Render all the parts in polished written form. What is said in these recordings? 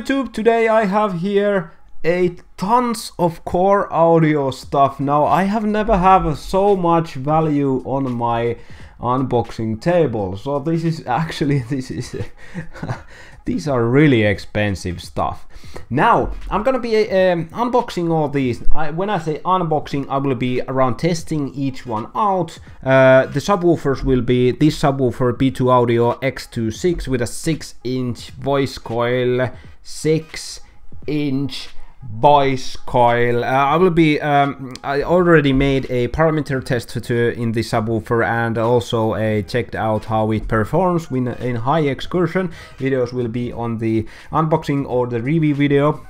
YouTube. Today I have here tons of core audio stuff. Now I have never have so much value on my unboxing table, so this is these are really expensive stuff. Now I'm gonna be unboxing all these. When I say unboxing, I will be around testing each one out. The subwoofers will be this subwoofer B2 Audio X26 with a 6-inch voice coil, 6-inch voice coil. I will be I already made a parameter test in the subwoofer, and also checked out how it performs in high excursion. Videos will be on the unboxing or the review video.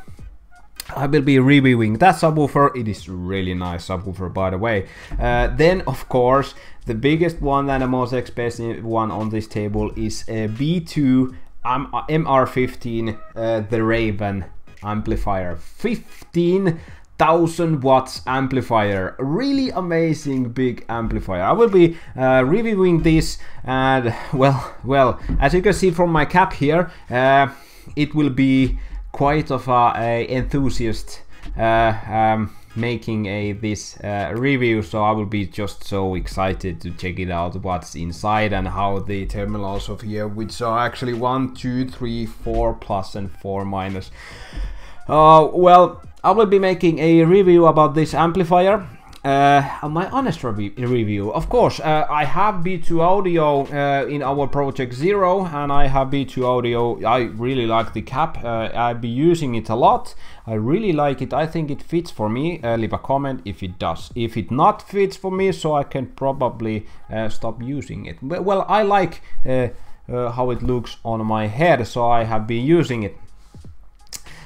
I will be reviewing that subwoofer. It is really nice subwoofer, by the way. Then of course the biggest one and the most expensive one on this table is a B2 MR15 the Raven amplifier, 15,000 watts amplifier, really amazing big amplifier. I will be reviewing this, and well, as you can see from my cap here, it will be quite of a enthusiast making this review, so I will be just so excited to check it out, what's inside and how the terminals of here, which are actually 1, 2, 3, 4 plus and 4 minus. Well, I will be making a review about this amplifier. My honest review, of course. I have B2 Audio in our project 0, and I have B2 Audio. I really like the cap. I'll be using it a lot. I really like it. I think it fits for me. Leave a comment if it does. If it not fits for me, so I can probably stop using it. Well, I like how it looks on my head, so I have been using it.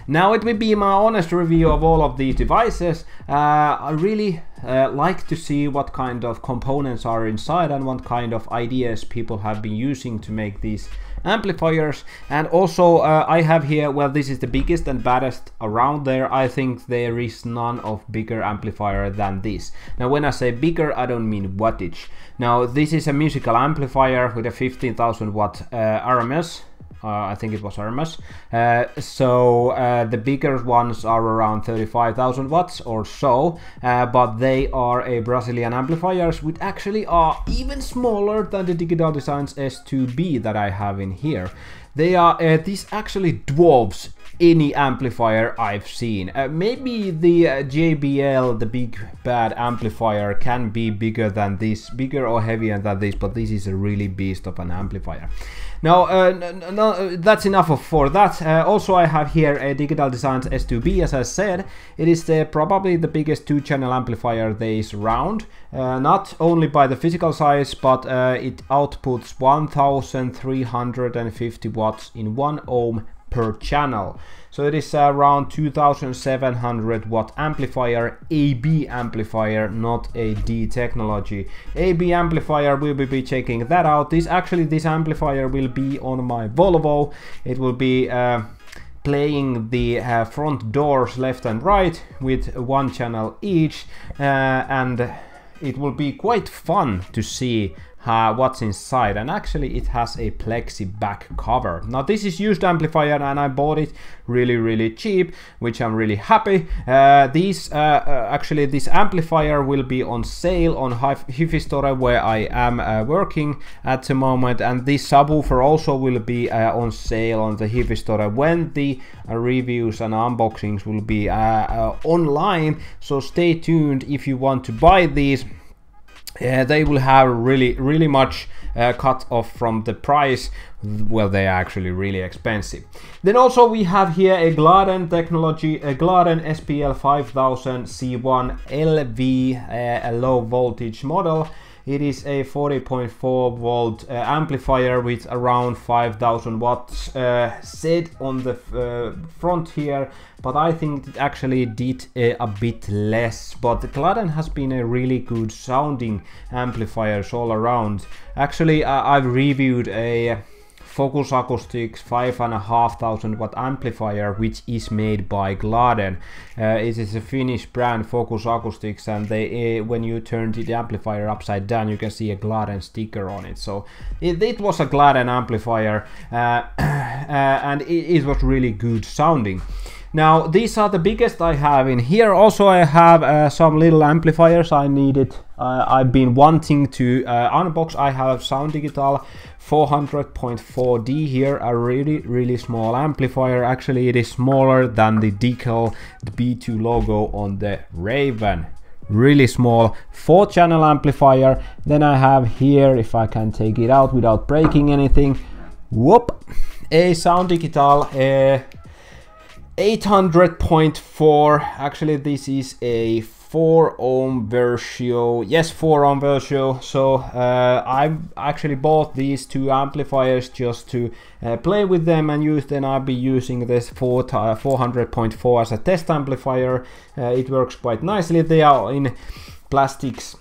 Now it will be my honest review of all of these devices. I really like to see what kind of components are inside and what kind of ideas people have been using to make these amplifiers. And also I have here, well, this is the biggest and baddest around there. I think there is none of bigger amplifier than this. Now when I say bigger, I don't mean wattage. Now this is a musical amplifier with a 15,000 watt RMS. I think it was RMS. So the bigger ones are around 35,000 watts or so, but they are a Brazilian amplifiers, which actually are even smaller than the Digital Designs S2B that I have in here. They are this actually dwarfs any amplifier I've seen. Maybe the JBL, the big bad amplifier, can be bigger than this, bigger or heavier than this, but this is a really beast of an amplifier. Now, that's enough for that. Also, I have here a Digital Designs S2B. As I said, it is probably the biggest 2-channel amplifier there is around. Not only by the physical size, but it outputs 1,350 watts in 1 ohm per channel. So it is around 2,700 watt amplifier, AB amplifier, not a D technology. AB amplifier, we will be checking that out. This amplifier will be on my Volvo. It will be playing the front doors left and right with 1 channel each, and it will be quite fun to see what's inside. And actually it has a plexi back cover. Now this is used amplifier, and I bought it really cheap, which I'm really happy. Actually this amplifier will be on sale on HifiUutisia, where I am working at the moment, and this subwoofer also will be on sale on the HifiUutisia when the reviews and unboxings will be online. So stay tuned if you want to buy these. They will have really much cut off from the price. Well, they are actually really expensive. Then also we have here a Gladen technology, a Gladen SPL 5000 C1 LV, a low voltage model. It is a 40.4 volt amplifier with around 5,000 watts set on the front here, but I think it actually did a bit less. But the Gladen has been a really good sounding amplifiers all around. Actually, I've reviewed a Focus Acoustics 5,500 watt amplifier, which is made by Gladen. It is a Finnish brand, Focus Acoustics, and they when you turn the amplifier upside down, you can see a Gladen sticker on it. So it was a Gladen amplifier, and it was really good sounding. Now these are the biggest I have in here. Also I have some little amplifiers I needed. I've been wanting to unbox. I have Sound Digital 400.4D here, a really small amplifier. Actually it is smaller than the decal, the B2 logo on the Raven. Really small 4-channel amplifier. Then I have here, if I can take it out without breaking anything, whoop, a Sound Digital 800.4. actually this is a 4 ohm version. Yes, 4 ohm version. So I've actually bought these two amplifiers just to play with them and use. Then I'll be using this 400.4 as a test amplifier. It works quite nicely. They are in plastics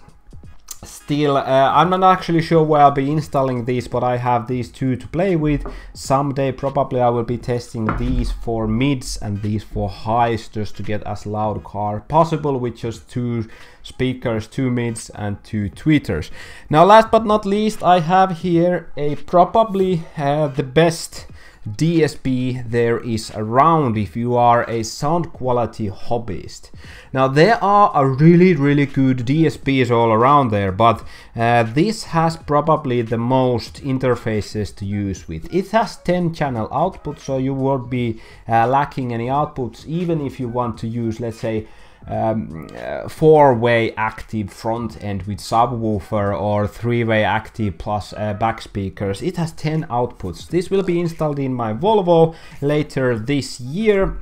still. I'm not actually sure where I'll be installing these, but I have these two to play with. Someday probably I will be testing these for mids and these for highs, just to get as loud car possible with just 2 speakers, 2 mids and 2 tweeters. Now last but not least, I have here a probably the best DSP there is around if you are a sound quality hobbyist. Now there are a really good DSPs all around there, but this has probably the most interfaces to use with. It has 10 channel output, so you won't be lacking any outputs, even if you want to use, let's say, 4-way active front end with subwoofer or 3-way active plus back speakers. It has 10 outputs. This will be installed in my Volvo later this year.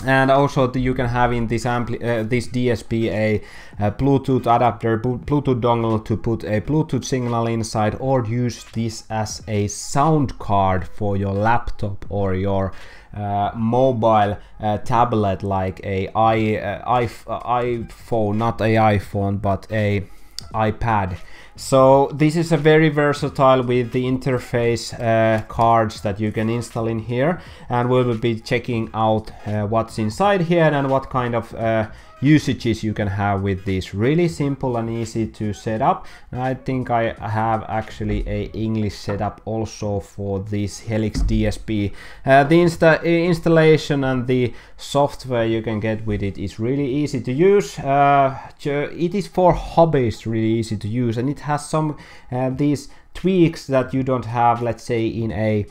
And also you can have in this this DSP a Bluetooth adapter, Bluetooth dongle to put a Bluetooth signal inside, or use this as a sound card for your laptop or your mobile tablet, like a iPhone, not a iPhone, but a iPad. So this is a very versatile with the interface cards that you can install in here, and we will be checking out what's inside here and what kind of usages you can have with this. Really simple and easy to set up. I think I have actually a English setup also for this Helix DSP. The installation and the software you can get with it is really easy to use. It is for hobbyists, really easy to use, and it has some these tweaks that you don't have, let's say, in a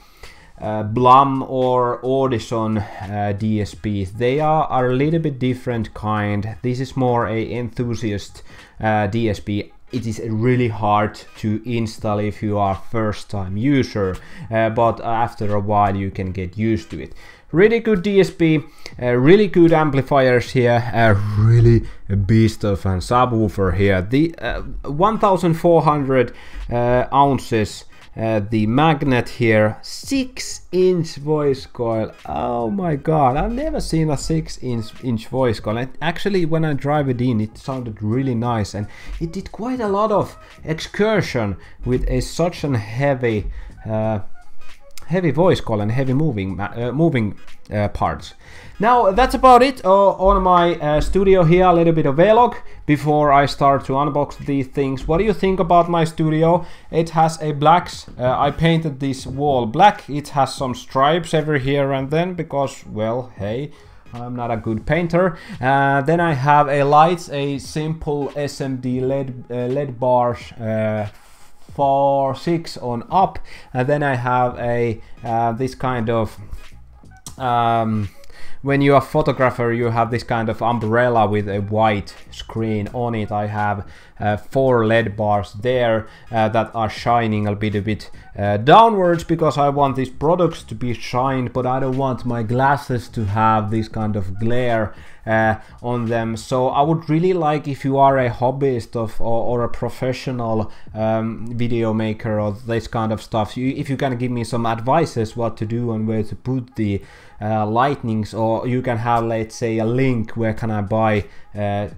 Blum or Audison DSPs. They are a little bit different kind. This is more a enthusiast DSP. It is really hard to install if you are first time user, but after a while you can get used to it. Really good DSP, really good amplifiers here, really a beast of a subwoofer here. The 1400 ounces. The magnet here, 6-inch voice coil. Oh my god, I've never seen a 6-inch voice coil. And actually, when I drive it in, it sounded really nice, and it did quite a lot of excursion with such a heavy voice coil and heavy moving parts. Now that's about it on my studio here. A little bit of vlog before I start to unbox these things. What do you think about my studio? It has a blacks. I painted this wall black. It has some stripes every here and then because, well, hey, I'm not a good painter. Then I have a lights, a simple SMD LED bars. 4-6 on up, and then I have a this kind of when you're a photographer, you have this kind of umbrella with a white screen on it. I have 4 LED bars there that are shining a bit downwards because I want these products to be shined, but I don't want my glasses to have this kind of glare on them. So I would really like, if you are a hobbyist or a professional video maker or this kind of stuff, if you can give me some advices what to do and where to put the lightnings, or you can have, let's say, a link where can I buy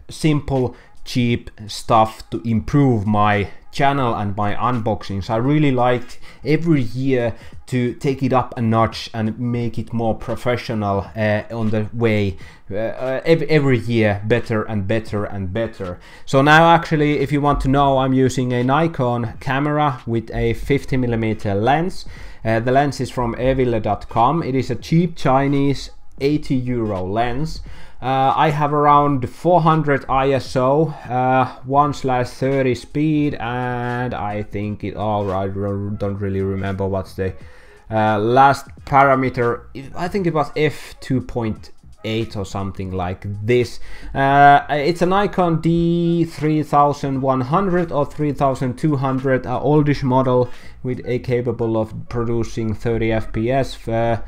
simple cheap stuff to improve my channel and my unboxings. I really liked every year to take it up a notch and make it more professional on the way, every year better and better and better. So now actually, if you want to know, I'm using a Nikon camera with a 50mm lens. The lens is from eville.com. It is a cheap Chinese €80 lens. I have around 400 ISO, 1/30 speed, and I think it all right. Don't really remember what's the last parameter. I think it was f2.8 or something like this. It's a Nikon D3100 or 3200, oldish model with a capable of producing 30 FPS for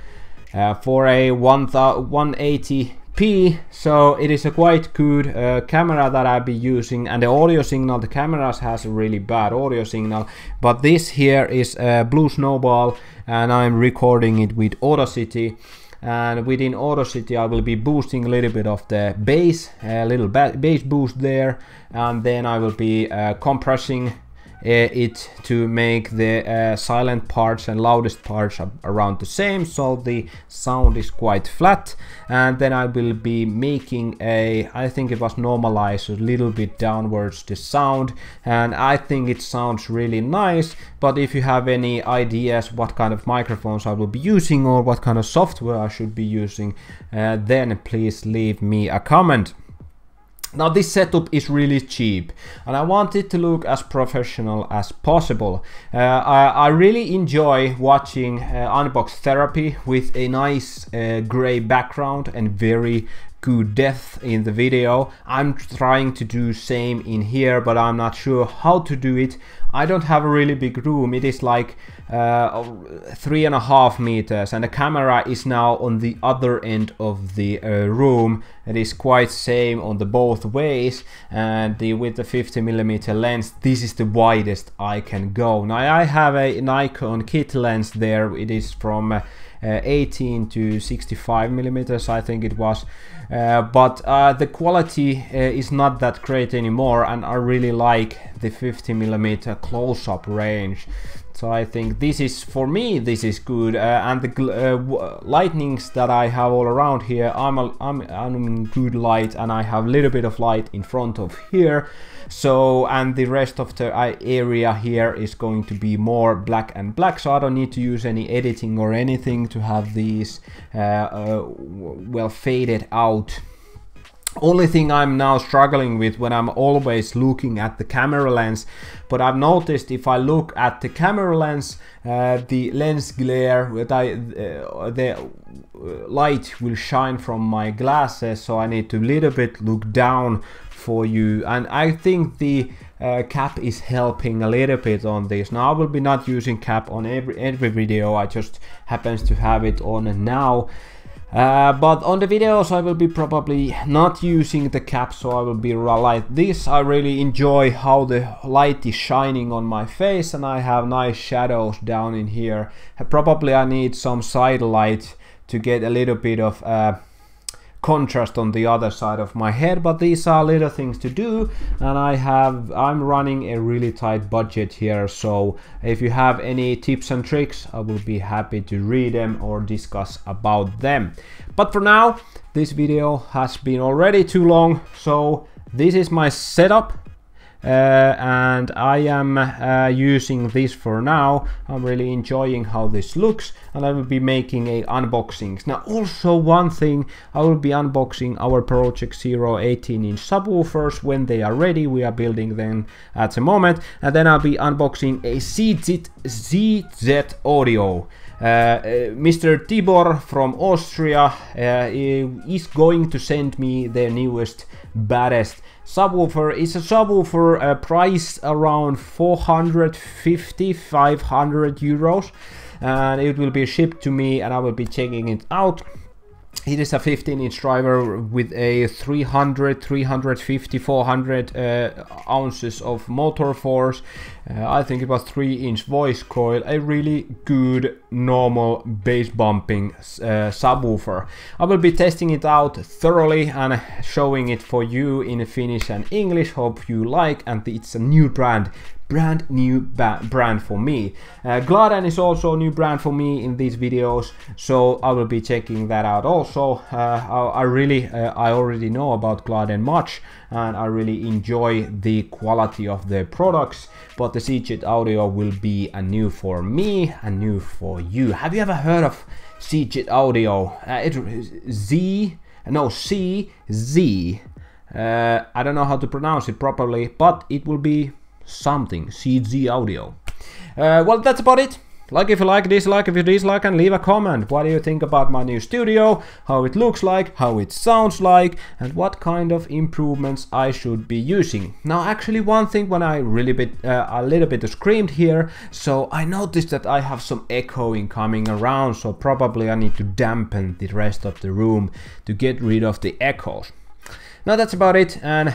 a 180p. So it is a quite good camera that I'll be using, and the audio signal, the cameras has a really bad audio signal, but this here is Blue Snowball, and I'm recording it with Audacity. And within Audacity I will be boosting a little bit of the bass, a little bass boost there, and then I will be compressing it to make the silent parts and loudest parts around the same, so the sound is quite flat. And then I will be making a, I think it was normalized a little bit downwards the sound, and I think it sounds really nice. But if you have any ideas what kind of microphones I will be using or what kind of software I should be using, then please leave me a comment. Now this setup is really cheap, and I want it to look as professional as possible. I really enjoy watching unbox therapy with a nice gray background and very good depth in the video. I'm trying to do same in here, but I'm not sure how to do it. I don't have a really big room. It is like 3.5 meters, and the camera is now on the other end of the room. It is quite same on the both ways, and with the 50mm lens, this is the widest I can go. Now I have a Nikon kit lens there. It is from 18 to 65mm, I think it was, but the quality is not that great anymore, and I really like the 50mm close-up range. So I think this is, for me, this is good, and the lightnings that I have all around here, I'm in good light, and I have a little bit of light in front of here. So, and the rest of the area here is going to be more black and black, so I don't need to use any editing or anything to have these well faded out. Only thing I'm now struggling with when I'm always looking at the camera lens, but I've noticed if I look at the camera lens, the lens glare, the light will shine from my glasses, so I need to little bit look down for you, and I think the cap is helping a little bit on this. Now I will be not using cap on every video, I just happens to have it on now. But on the videos I will be probably not using the cap, so I will be like this. I really enjoy how the light is shining on my face, and I have nice shadows down in here. Probably I need some side light to get a little bit of contrast on the other side of my head, but these are little things to do, and I'm running a really tight budget here, so if you have any tips and tricks, I will be happy to read them or discuss about them. But for now, this video has been already too long, so this is my setup. And I am using this for now. I'm really enjoying how this looks, and I will be making a unboxings. Now also one thing, I will be unboxing our Project Zero 18-inch subwoofers when they are ready. We are building them at the moment, and then I'll be unboxing a ZZ Audio. Mr. Tibor from Austria is going to send me their newest, baddest subwoofer. It's a subwoofer priced around 450-500 euros, and it will be shipped to me, and I will be checking it out. It is a 15-inch driver with a 350, 400 ounces of motor force. I think it was 3-inch voice coil. A really good normal bass bumping subwoofer. I will be testing it out thoroughly and showing it for you in Finnish and English. Hope you like, and it's a new brand new brand for me. Gladen is also a new brand for me in these videos, so I will be checking that out also. I already know about Gladen much, and I really enjoy the quality of their products, but the CJet Audio will be a new for me and new for you. Have you ever heard of CJet Audio? CZ. I don't know how to pronounce it properly, but it will be something. CZ Audio. Well, that's about it. Like if you like, dislike if you dislike, and leave a comment. What do you think about my new studio? How it looks like, how it sounds like, and what kind of improvements I should be using. Now, actually, one thing when I a little bit screamed here, so I noticed that I have some echoing coming around, so probably I need to dampen the rest of the room to get rid of the echoes. Now that's about it, and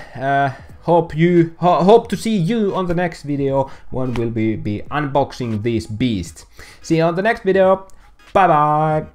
hope to see you on the next video when we'll be unboxing this beast. See you on the next video. Bye bye.